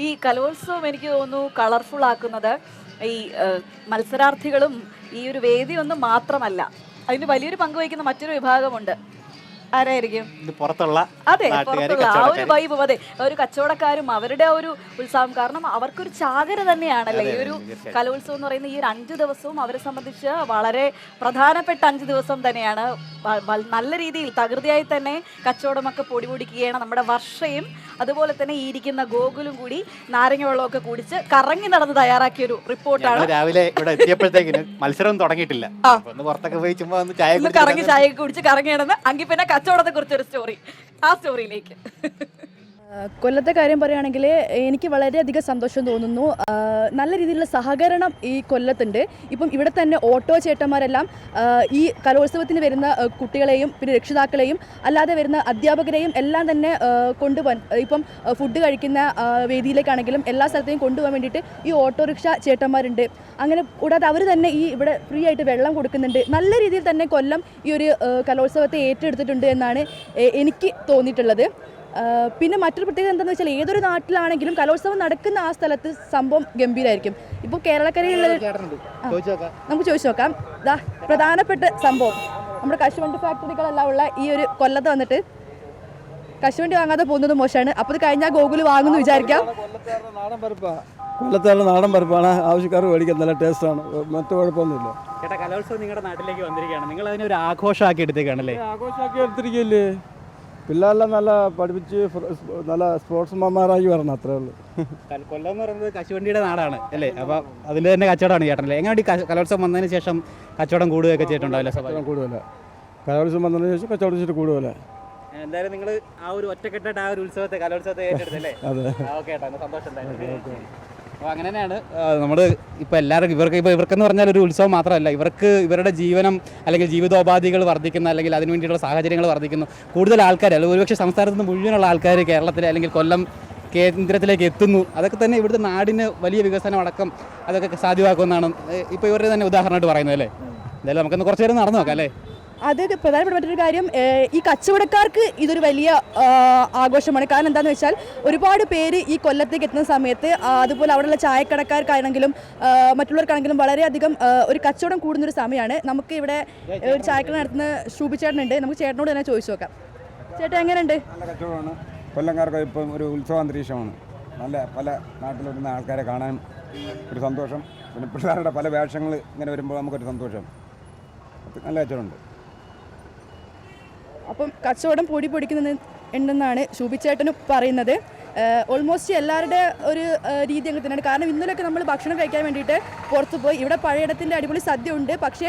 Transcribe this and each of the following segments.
ഈ കലോത്സവം എനിക്ക് തോന്നുന്നു കളർഫുൾ ആക്കുന്നത് ഈ മത്സരാർത്ഥികളും ഈ ഒരു വേദിയൊന്നും മാത്രമല്ല, അതിന് വലിയൊരു പങ്ക് വഹിക്കുന്ന മറ്റൊരു വിഭാഗമുണ്ട്. ആരായിരിക്കും? അതെ, പുറത്തുള്ള ആ ഒരു വൈബും, അതെ, ഒരു കച്ചവടക്കാരും അവരുടെ ഒരു ഉത്സാഹം. കാരണം അവർക്കൊരു ചാകര തന്നെയാണല്ലേ ഈ ഒരു കലോത്സവം എന്ന് പറയുന്ന ഈ ഒരു 5 ദിവസവും അവരെ സംബന്ധിച്ച് വളരെ പ്രധാനപ്പെട്ട 5 ദിവസം തന്നെയാണ്. നല്ല രീതിയിൽ തകൃതിയായി തന്നെ കച്ചവടമൊക്കെ പൊടിപൊടിക്കുകയാണ്. നമ്മുടെ വർഷയും അതുപോലെ തന്നെ ഈ ഇരിക്കുന്ന ഗോകുലും കൂടി നാരങ്ങ വെള്ളമൊക്കെ കുടിച്ച് കറങ്ങി നടന്ന് തയ്യാറാക്കിയ ഒരു റിപ്പോർട്ടാണ്. രാവിലെ ഇവിടെ എത്തിയപ്പോഴത്തേക്കിന് മത്സരം തുടങ്ങിയിട്ടില്ല, പുറത്തൊക്കെ പോയി ചുമ്മാ കറങ്ങി ചായ കുടിച്ച് കറങ്ങി നടന്ന് അങ്കിൽ പിന്നെ കച്ചവടത്തെ കുറിച്ചൊരു സ്റ്റോറി, ആ സ്റ്റോറിയിലേക്ക്. കൊല്ലത്തെ കാര്യം പറയുകയാണെങ്കിൽ എനിക്ക് വളരെയധികം സന്തോഷം തോന്നുന്നു. നല്ല രീതിയിലുള്ള സഹകരണം ഈ കൊല്ലത്തുണ്ട്. ഇപ്പം ഇവിടെ തന്നെ ഓട്ടോ ചേട്ടന്മാരെല്ലാം ഈ കലോത്സവത്തിന് വരുന്ന കുട്ടികളെയും പിന്നെ രക്ഷിതാക്കളെയും അല്ലാതെ വരുന്ന അധ്യാപകരെയും എല്ലാം തന്നെ കൊണ്ടുപോകാൻ, ഇപ്പം ഫുഡ് കഴിക്കുന്ന വേദിയിലേക്കാണെങ്കിലും എല്ലാ സ്ഥലത്തേയും കൊണ്ടുപോകാൻ വേണ്ടിയിട്ട് ഈ ഓട്ടോറിക്ഷ ചേട്ടന്മാരുണ്ട്. അങ്ങനെ കൂടാതെ അവർ തന്നെ ഈ ഇവിടെ ഫ്രീ ആയിട്ട് വെള്ളം കൊടുക്കുന്നുണ്ട്. നല്ല രീതിയിൽ തന്നെ കൊല്ലം ഈ ഒരു കലോത്സവത്തെ ഏറ്റെടുത്തിട്ടുണ്ട് എന്നാണ് എനിക്ക് തോന്നിയിട്ടുള്ളത്. പിന്നെ മറ്റൊരു പ്രത്യേകത എന്താണെന്ന് വെച്ചാൽ ഏതൊരു നാട്ടിലാണെങ്കിലും കലോത്സവം നടക്കുന്ന ആ സ്ഥലത്ത് സംഭവം ഗംഭീരമായിരിക്കും. ഇപ്പോൾ കേരളക്കരയിലുള്ള നമുക്ക് ചോദിച്ചു നോക്കാം. പ്രധാനപ്പെട്ട സംഭവം നമ്മുടെ കശുവണ്ടി ഫാക്ടറികളെല്ലാം ഉള്ള ഈ ഒരു കൊല്ലത്ത് വന്നിട്ട് കശുവണ്ടി വാങ്ങാതെ പോകുന്നത് മോശമാണ്. അപ്പോൾ ഇത് കഴിഞ്ഞാൽ ഗോകുല് വാങ്ങുന്നു വിചാരിക്കാം. കൊല്ലത്തുള്ള നാടൻ പരിപ്പാണ്, ആവശ്യക്കാർ മേടിക്കാൻ നല്ല ടേസ്റ്റാണ്, മറ്റു കുഴപ്പമൊന്നുമില്ല. ചേട്ടാ, കലോത്സവം നിങ്ങളുടെ നാട്ടിലേക്ക് വന്നിരിക്കുകയാണ്, നിങ്ങൾ അതിനൊരു ആഘോഷമാക്കി എടുത്തേക്കാണല്ലേ? ആഘോഷമാക്കി എടുത്തിരിക്കുകയല്ലേ, പിള്ളേരെല്ലാം നല്ല പഠിപ്പിച്ച് നല്ല സ്പോർട്സ്മാന്മാരായി വരണം, അത്രേ ഉള്ളൂ. കൊല്ലം എന്ന് പറയുന്നത് കശുവണ്ടിയുടെ നാടാണ് അല്ലേ? അപ്പോൾ അതിൻ്റെ തന്നെ കച്ചവടമാണ് ചേട്ടനല്ലേ? എങ്ങനെയാണ് ഈ കലോത്സവം വന്നതിന് ശേഷം കച്ചവടം കൂടുകയൊക്കെ ചെയ്തിട്ടുണ്ടാവില്ല? കച്ചവടം കൂടുതല, കലോത്സവം വന്നതിന് ശേഷം കച്ചവടം വെച്ചിട്ട് കൂടുതല. എന്തായാലും നിങ്ങൾ ആ ഒരു ഒറ്റക്കെട്ടായിട്ട് ആ ഒരു കലോത്സവത്തെ ഏറ്റെടുത്തല്ലേ? അതെ, ഓക്കെ ഏട്ടാ, സന്തോഷം ഉണ്ടായിരുന്നു. അപ്പോൾ അങ്ങനെ തന്നെയാണ് നമ്മൾ ഇപ്പോൾ എല്ലാവർക്കും ഇവർക്കെന്ന് പറഞ്ഞാൽ ഒരു ഉത്സവം മാത്രമല്ല, ഇവർക്ക് ഇവരുടെ ജീവനം അല്ലെങ്കിൽ ജീവിതോപാധികൾ വർദ്ധിക്കുന്ന അല്ലെങ്കിൽ അതിന് വേണ്ടിയിട്ടുള്ള സാഹചര്യങ്ങൾ വർദ്ധിക്കുന്നു. കൂടുതൽ ആൾക്കാർ അല്ലെങ്കിൽ ഒരുപക്ഷെ സംസ്ഥാനത്ത് നിന്ന് മുഴുവനുള്ള ആൾക്കാർ കേരളത്തിൽ അല്ലെങ്കിൽ കൊല്ലം കേന്ദ്രത്തിലേക്ക് എത്തുന്നു. അതൊക്കെ തന്നെ ഇവിടുത്തെ നാടിന് വലിയ വികസനം അടക്കം അതൊക്കെ സാധ്യമാക്കുമെന്നാണ് ഇപ്പോൾ ഇവരുടെ തന്നെ ഉദാഹരണമായിട്ട് പറയുന്നത് അല്ലേ? എന്തായാലും നമുക്കൊന്ന് കുറച്ച് നേരം നടന്നു നോക്കാം അല്ലേ? അത് പ്രധാനപ്പെട്ട മറ്റൊരു കാര്യം, ഈ കച്ചവടക്കാർക്ക് ഇതൊരു വലിയ ആഘോഷമാണ്. കാരണം എന്താണെന്ന് വെച്ചാൽ ഒരുപാട് പേര് ഈ കൊല്ലത്തേക്ക് എത്തുന്ന സമയത്ത് അതുപോലെ അവിടെയുള്ള ചായക്കടക്കാർക്കാണെങ്കിലും മറ്റുള്ളവർക്കാണെങ്കിലും വളരെയധികം ഒരു കച്ചവടം കൂടുന്നൊരു സമയമാണ്. നമുക്ക് ഇവിടെ ഒരു ചായക്കട നടത്തുന്ന ശൂഭിച്ചേട്ടനുണ്ട്, നമുക്ക് ചേട്ടനോട് തന്നെ ചോദിച്ചു നോക്കാം. ചേട്ടൻ എങ്ങനെയുണ്ട്? നല്ല കച്ചവടമാണ്. കൊല്ലംകാർക്ക് ഇപ്പം ഒരു ഉത്സവ അന്തരീക്ഷമാണ്. നല്ല പല നാട്ടിൽ വരുന്ന ആൾക്കാരെ കാണാൻ ഒരു സന്തോഷം, പിന്നെ പിള്ളേരുടെ പല വേഷങ്ങൾ ഇങ്ങനെ വരുമ്പോൾ നമുക്കൊരു സന്തോഷം. നല്ല കച്ചവടമുണ്ട്. അപ്പം കച്ചവടം പൊടിക്കുന്നുണ്ടെന്നാണ് ശുഭിച്ചേട്ടന് പറയുന്നത്. ഓൾമോസ്റ്റ് എല്ലാവരുടെ ഒരു രീതി അങ്ങനെ തന്നെയാണ്. കാരണം ഇന്നലെയൊക്കെ നമ്മൾ ഭക്ഷണം കഴിക്കാൻ വേണ്ടിയിട്ട് പുറത്ത് പോയി. ഇവിടെ പഴയിടത്തിൻ്റെ അടിപൊളി സദ്യ ഉണ്ട്. പക്ഷേ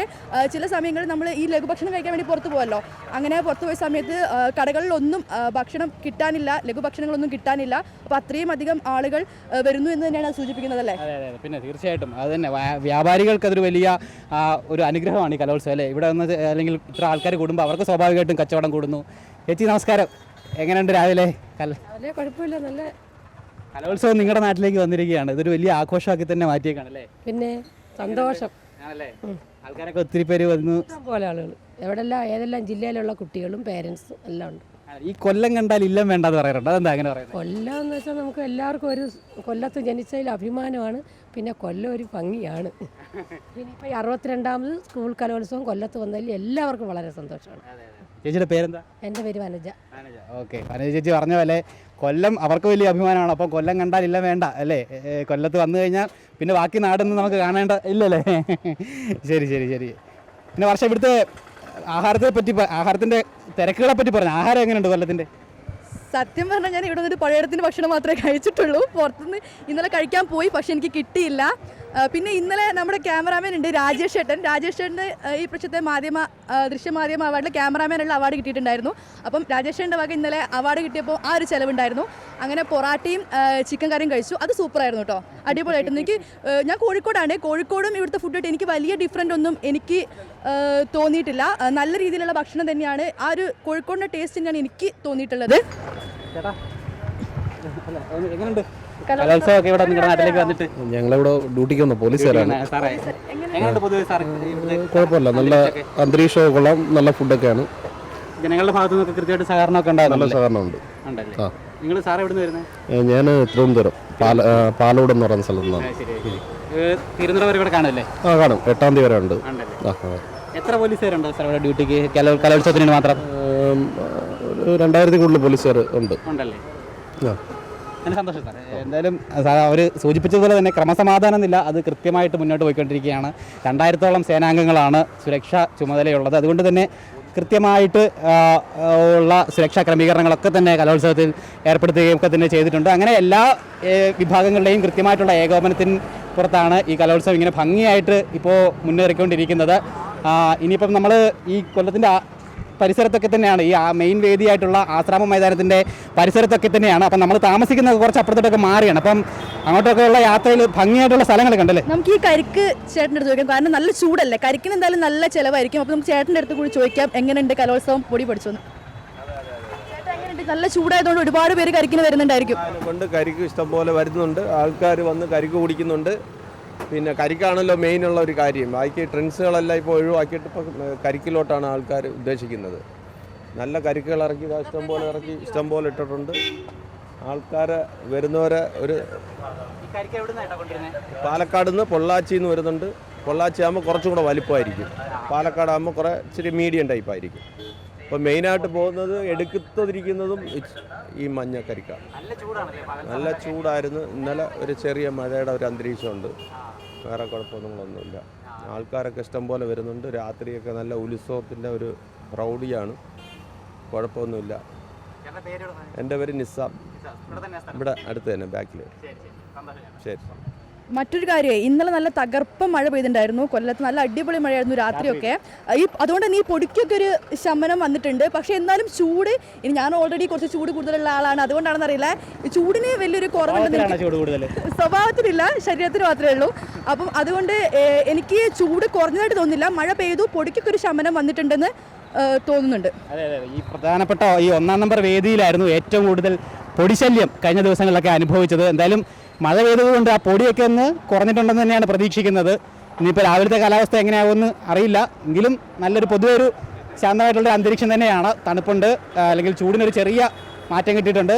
ചില സമയങ്ങളിൽ നമ്മൾ ഈ ലഘുഭക്ഷണം കഴിക്കാൻ വേണ്ടി പുറത്ത് പോകുമല്ലോ. അങ്ങനെ പുറത്ത് പോയ സമയത്ത് കടകളിലൊന്നും ഭക്ഷണം കിട്ടാനില്ല, ലഘുഭക്ഷണങ്ങളൊന്നും കിട്ടാനില്ല. അപ്പോൾ അത്രയും അധികം ആളുകൾ വരുന്നു എന്ന് തന്നെയാണ് സൂചിപ്പിക്കുന്നത് അല്ലേ? അതെ, പിന്നെ തീർച്ചയായിട്ടും അത് തന്നെ. വ്യാപാരികൾക്ക് അതൊരു വലിയ ഒരു അനുഗ്രഹമാണ് ഈ കലോത്സവം അല്ലേ? ഇവിടെ വന്ന് അല്ലെങ്കിൽ ഇത്ര ആൾക്കാർ കൂടുമ്പോൾ അവർക്ക് സ്വാഭാവികമായിട്ടും കച്ചവടം കൂടുന്നു. ചേച്ചി നമസ്കാരം, എങ്ങനെയുണ്ട് രാവിലെ? കുഴപ്പമില്ല, നല്ല കലോത്സവം നിങ്ങളുടെ നാട്ടിലേക്ക് വന്നിരിക്കുകയാണ്, ഇതൊരു വലിയ ആഘോഷമാക്കി തന്നെ മാറ്റിയേക്കാണല്ലേ? പിന്നെ സന്തോഷം ആണല്ലേ? ആൾക്കാരൊക്കെ ഒത്തിരി പേര് വന്നു, പോലെ ആളുകൾ എവിടെല്ലാം ഏതെല്ലാം ജില്ലയിലുള്ള കുട്ടികളും പേരൻസും എല്ലാം ഉണ്ട്. ഈ കൊല്ലം കണ്ടാൽ ഇല്ലം വേണ്ടെന്ന് പറയാറുണ്ട്, അതെന്താ അങ്ങനെ പറയുന്നത്? കൊല്ലം എന്ന് വെച്ചാൽ നമുക്ക് എല്ലാവർക്കും ഒരു കൊല്ലത്ത് ജനിച്ചതിൽ അഭിമാനമാണ്. പിന്നെ കൊല്ലം ഒരു ഭംഗിയാണ്. പിന്നെ ഇപ്പോൾ 62ാമത് സ്കൂൾ കലോത്സവം കൊല്ലത്ത് വന്നതിൽ എല്ലാവർക്കും വളരെ സന്തോഷമാണ്. ചേച്ചിയുടെ പേരെന്താ? എൻ്റെ പേര് വനജ. ഓക്കെ, വനജ ചേച്ചി പറഞ്ഞ പോലെ കൊല്ലം അവർക്ക് വലിയ അഭിമാനമാണ്. അപ്പം കൊല്ലം കണ്ടാൽ ഇല്ല വേണ്ട അല്ലേ? കൊല്ലത്ത് വന്നു കഴിഞ്ഞാൽ പിന്നെ ബാക്കി നാടൊന്നും നമുക്ക് കാണേണ്ട ഇല്ലല്ലേ? ശരി. പിന്നെ വർഷം ഇവിടുത്തെ ആഹാരത്തിൻ്റെ തിരക്കുകളെ പറ്റി പറഞ്ഞു. ആഹാരം എങ്ങനെയുണ്ട് കൊല്ലത്തിൻ്റെ? സത്യം പറഞ്ഞാൽ ഞാൻ ഇവിടെ നിന്നൊരു പഴയടത്തിൻ്റെ ഭക്ഷണം മാത്രമേ കഴിച്ചിട്ടുള്ളൂ. പുറത്തുനിന്ന് ഇന്നലെ കഴിക്കാൻ പോയി, പക്ഷെ എനിക്ക് കിട്ടിയില്ല. പിന്നെ ഇന്നലെ നമ്മുടെ ക്യാമറാമാൻ ഉണ്ട് രാജേഷ് ചേട്ടന് ഈ പ്രശ്നത്തെ ദൃശ്യമാധ്യമ അവാർഡിൽ ക്യാമറാമാനുള്ള അവാർഡ് കിട്ടിയിട്ടുണ്ടായിരുന്നു. അപ്പം രാജേഷ് ചേട്ടൻ്റെ വക ഇന്നലെ അവാർഡ് കിട്ടിയപ്പോൾ ആ ഒരു ചിലവുണ്ടായിരുന്നു. അങ്ങനെ പൊറാട്ടയും ചിക്കൻ കറിയും കഴിച്ചു. അത് സൂപ്പറായിരുന്നു കേട്ടോ, അടിപൊളിയായിരുന്നു. ഞാൻ കോഴിക്കോടും ഇവിടുത്തെ ഫുഡായിട്ട് എനിക്ക് വലിയ ഡിഫറൻറ്റ് ഒന്നും എനിക്ക് തോന്നിയിട്ടില്ല. നല്ല രീതിയിലുള്ള ഭക്ഷണം തന്നെയാണ്. ആ ഒരു കോഴിക്കോടിൻ്റെ ടേസ്റ്റ് തന്നെയാണ് എനിക്ക് തോന്നിയിട്ടുള്ളത്. ഞങ്ങളിവിടെ ഡ്യൂട്ടിക്ക് വന്ന പോലീസുകാരാണ്. കുഴപ്പമില്ല, നല്ല അന്തരീക്ഷവും കൊള്ളാം, നല്ല ഫുഡൊക്കെയാണ്. ജനങ്ങളുടെ ഭാഗത്തു നിന്നൊക്കെ കൃത്യമായിട്ട് സഹകരണമൊക്കെ ഉണ്ടാകും? നല്ല സഹകരണമുണ്ട്. നിങ്ങൾ സാർ എവിടെ നിന്ന് വരുന്നത്? ഞാൻ തിരുവനന്തപുരം. പാലോട് എന്ന് പറയുന്ന സ്ഥലത്ത് നിന്നാണ്. തിരുവനന്തപുരം വരെ ഇവിടെ കാണുമല്ലേ? കാണും, 8 തീയതി വരെ ഉണ്ട്. എത്ര പോലീസുകാരുണ്ട് സാർ ഇവിടെ ഡ്യൂട്ടിക്ക് കലോത്സവത്തിന് മാത്രം? 2000 കൂടുതൽ പോലീസുകാർ ഉണ്ട്. ഉണ്ടല്ലേ? നല്ല സന്തോഷം സാർ. എന്തായാലും അവർ സൂചിപ്പിച്ചതുപോലെ തന്നെ ക്രമസമാധാന നില അത് കൃത്യമായിട്ട് മുന്നോട്ട് പോയിക്കൊണ്ടിരിക്കുകയാണ്. 2000-ഓളം സേനാംഗങ്ങളാണ് സുരക്ഷാ ചുമതലയുള്ളത്. അതുകൊണ്ട് തന്നെ കൃത്യമായിട്ട് ഉള്ള സുരക്ഷാ ക്രമീകരണങ്ങളൊക്കെ തന്നെ കലോത്സവത്തിൽ ഏർപ്പെടുത്തുകയും ഒക്കെ തന്നെ ചെയ്തിട്ടുണ്ട്. അങ്ങനെ എല്ലാ വിഭാഗങ്ങളുടെയും കൃത്യമായിട്ടുള്ള ഏകോപനത്തിന് പുറത്താണ് ഈ കലോത്സവം ഇങ്ങനെ ഭംഗിയായിട്ട് ഇപ്പോൾ മുന്നേറിക്കൊണ്ടിരിക്കുന്നത്. ഇനിയിപ്പം നമ്മൾ ഈ കൊല്ലത്തിൻ്റെ പരിസരത്തൊക്കെ തന്നെയാണ്, ഈ മെയിൻ വേദിയായിട്ടുള്ള ആശ്രാമ മൈതാനത്തിൻ്റെ പരിസരത്തൊക്കെ തന്നെയാണ്. അപ്പം നമ്മൾ താമസിക്കുന്നത് കുറച്ച് അപ്പുറത്തോട്ടൊക്കെ മാറിയാണ്. അപ്പം അങ്ങോട്ടൊക്കെ ഉള്ള യാത്രയിൽ ഭംഗിയായിട്ടുള്ള സ്ഥലങ്ങൾ കണ്ടല്ലേ? നമുക്ക് ഈ കരിക്ക് ചേട്ടൻ്റെ അടുത്ത് ചോദിക്കാം, കാരണം നല്ല ചൂടല്ലേ, കരിക്കിന് എന്തായാലും നല്ല ചിലവായിരിക്കും. അപ്പോൾ നമുക്ക് ചേട്ടൻ്റെ അടുത്ത് കൂടി ചോദിക്കാം എങ്ങനെയുണ്ട് കലോത്സവം പൊടി പഠിച്ചോന്ന്. ചേട്ടാ എങ്ങനെയുണ്ട്? നല്ല ചൂടായതുകൊണ്ട് ഒരുപാട് പേര് കരിക്കിന് വരുന്നുണ്ടായിരിക്കും. കൊണ്ട് കരിക്ക് ഇഷ്ടം പോലെ വരുന്നുണ്ട്, ആൾക്കാർ വന്ന് കരിക്ക് കുടിക്കുന്നുണ്ട്. പിന്നെ കരിക്കാണല്ലോ മെയിനുള്ള ഒരു കാര്യം. ബാക്കി ട്രെൻഡ്സുകളെല്ലാം ഇപ്പോൾ ഒഴിവാക്കിയിട്ട് ഇപ്പോൾ കരിക്കിലോട്ടാണ് ആൾക്കാർ ഉദ്ദേശിക്കുന്നത്. നല്ല കരിക്കുകൾ ഇറക്കി ഇഷ്ടം പോലെ ഇറക്കി ഇഷ്ടം പോലെ ഇട്ടിട്ടുണ്ട്. ആൾക്കാർ വരുന്നവരെ ഒരു പാലക്കാട് നിന്ന് പൊള്ളാച്ചിയിൽ നിന്ന് വരുന്നുണ്ട്. പൊള്ളാച്ചി ആകുമ്പോൾ കുറച്ചും കൂടെ വലിപ്പമായിരിക്കും, പാലക്കാടാകുമ്പോൾ കുറേ ഇച്ചിരി മീഡിയം ടൈപ്പായിരിക്കും. അപ്പോൾ മെയിനായിട്ട് പോകുന്നത് എടുക്കത്തിരിക്കുന്നതും ഈ മഞ്ഞക്കരിക്കാണ്. നല്ല ചൂടായിരുന്നു. ഇന്നലെ ഒരു ചെറിയ മഴയുടെ ഒരു അന്തരീക്ഷമുണ്ട്, വേറെ കുഴപ്പമൊന്നുമില്ല. ആൾക്കാരൊക്കെ ഇഷ്ടം പോലെ വരുന്നുണ്ട്. രാത്രിയൊക്കെ നല്ല ഉത്സവത്തിൻ്റെ ഒരു പ്രൗഢിയാണ്, കുഴപ്പമൊന്നുമില്ല. എൻ്റെ പേര് നിസാം, ഇവിടെ അടുത്ത് തന്നെ ബാക്കിൽ. ശരി. മറ്റൊരു കാര്യമേ, ഇന്നലെ നല്ല തകർപ്പ മഴ പെയ്തിട്ടുണ്ടായിരുന്നു കൊല്ലത്ത്, നല്ല അടിപൊളി മഴയായിരുന്നു രാത്രിയൊക്കെ. അതുകൊണ്ട് തന്നെ ഈ പൊടിക്കൊക്കെ ഒരു ശമനം വന്നിട്ടുണ്ട്. പക്ഷേ എന്നാലും ചൂട്, ഇനി ഞാൻ ഓൾറെഡി കുറച്ച് ചൂട് കൂടുതലുള്ള ആളാണ്, അതുകൊണ്ടാണെന്ന് അറിയില്ല, ചൂടിന് വലിയൊരു കുറവുണ്ടെന്ന് സ്വഭാവത്തിലില്ല, ശരീരത്തിന് മാത്രമേ ഉള്ളൂ. അപ്പം അതുകൊണ്ട് എനിക്ക് ചൂട് കുറഞ്ഞതായിട്ട് തോന്നുന്നില്ല. മഴ പെയ്തു, പൊടിക്കൊക്കെ ഒരു ശമനം വന്നിട്ടുണ്ടെന്ന് തോന്നുന്നുണ്ട്. അതെ അതെ, ഈ പ്രധാനപ്പെട്ട ഈ 1-ാം നമ്പർ വേദിയിലായിരുന്നു ഏറ്റവും കൂടുതൽ പൊടിശല്യം കഴിഞ്ഞ ദിവസങ്ങളിലൊക്കെ അനുഭവിച്ചത്. എന്തായാലും മഴ പെയ്തതുകൊണ്ട് ആ പൊടിയൊക്കെ ഒന്ന് കുറഞ്ഞിട്ടുണ്ടെന്ന് തന്നെയാണ് പ്രതീക്ഷിക്കുന്നത്. ഇനിയിപ്പോൾ രാവിലത്തെ കാലാവസ്ഥ എങ്ങനെയാവുമെന്ന് അറിയില്ല, എങ്കിലും നല്ലൊരു പൊതുവെ ഒരു ശാന്തമായിട്ടുള്ള അന്തരീക്ഷം തന്നെയാണ്. തണുപ്പുണ്ട്, അല്ലെങ്കിൽ ചൂടിനൊരു ചെറിയ മാറ്റം കിട്ടിയിട്ടുണ്ട്.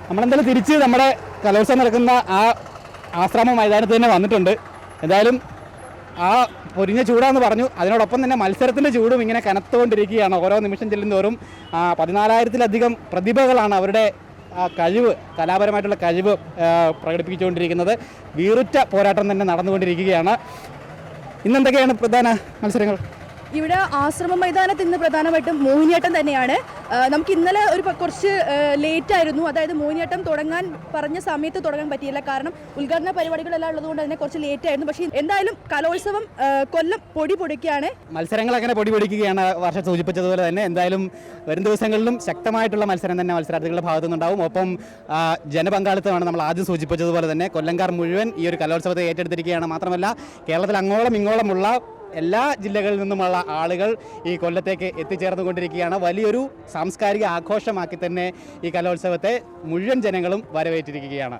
നമ്മളെന്തായാലും തിരിച്ച് നമ്മുടെ കലോത്സവം നടക്കുന്ന ആ ആശ്രാമ മൈതാനത്ത് തന്നെ വന്നിട്ടുണ്ട്. എന്തായാലും ആ പൊരിഞ്ഞ ചൂടാന്ന് പറഞ്ഞു, അതിനോടൊപ്പം തന്നെ മത്സരത്തിൻ്റെ ചൂടും ഇങ്ങനെ കനത്തുകൊണ്ടിരിക്കുകയാണ്. ഓരോ നിമിഷം ചെല്ലുന്നതോറും 14,000-ലധികം പ്രതിഭകളാണ് അവരുടെ ആ കഴിവ്, കലാപരമായിട്ടുള്ള കഴിവ് പ്രകടിപ്പിച്ചുകൊണ്ടിരിക്കുന്നത്. വീറുറ്റ പോരാട്ടം തന്നെ നടന്നുകൊണ്ടിരിക്കുകയാണ്. ഇന്നെന്തൊക്കെയാണ് പ്രധാന മത്സരങ്ങൾ? ഇവിടെ ആശ്രമ മൈതാനത്ത് ഇന്ന് പ്രധാനമായിട്ടും മോഹിനിയാട്ടം തന്നെയാണ്. നമുക്ക് ഇന്നലെ കുറച്ച് ലേറ്റ് ആയിരുന്നു, അതായത് മോഹിനിയാട്ടം തുടങ്ങാൻ പറഞ്ഞ സമയത്ത് തുടങ്ങാൻ പറ്റിയില്ല, കാരണം ഉദ്ഘാടന പരിപാടികളെല്ലാം ഉള്ളതുകൊണ്ട് തന്നെ കുറച്ച് ലേറ്റ് ആയിരുന്നു. പക്ഷേ എന്തായാലും കലോത്സവം കൊല്ലം പൊടി പൊടിക്കുകയാണ്. മത്സരങ്ങൾ അങ്ങനെ പൊടി പൊടിക്കുകയാണ് വർഷം സൂചിപ്പിച്ചതുപോലെ തന്നെ. എന്തായാലും വരും ദിവസങ്ങളിലും ശക്തമായിട്ടുള്ള മത്സരം തന്നെ മത്സരാർത്ഥികളുടെ ഭാഗത്തു നിന്നുണ്ടാവും. ഒപ്പം ജനപങ്കാളിത്തമാണ് നമ്മൾ ആദ്യം സൂചിപ്പിച്ചതുപോലെ തന്നെ. കൊല്ലംകാർ മുഴുവൻ ഈ ഒരു കലോത്സവത്തെ ഏറ്റെടുത്തിരിക്കുകയാണ്. മാത്രമല്ല കേരളത്തിൽ അങ്ങോളം ഇങ്ങോളമുള്ള എല്ലാ ജില്ലകളിൽ നിന്നുമുള്ള ആളുകൾ ഈ കൊല്ലത്തേക്ക് എത്തിച്ചേർന്നുകൊണ്ടിരിക്കുകയാണ്. വലിയൊരു സാംസ്കാരിക ആഘോഷമാക്കി തന്നെ ഈ കലോത്സവത്തെ മുഴുവൻ ജനങ്ങളും വരവേറ്റിരിക്കുകയാണ്.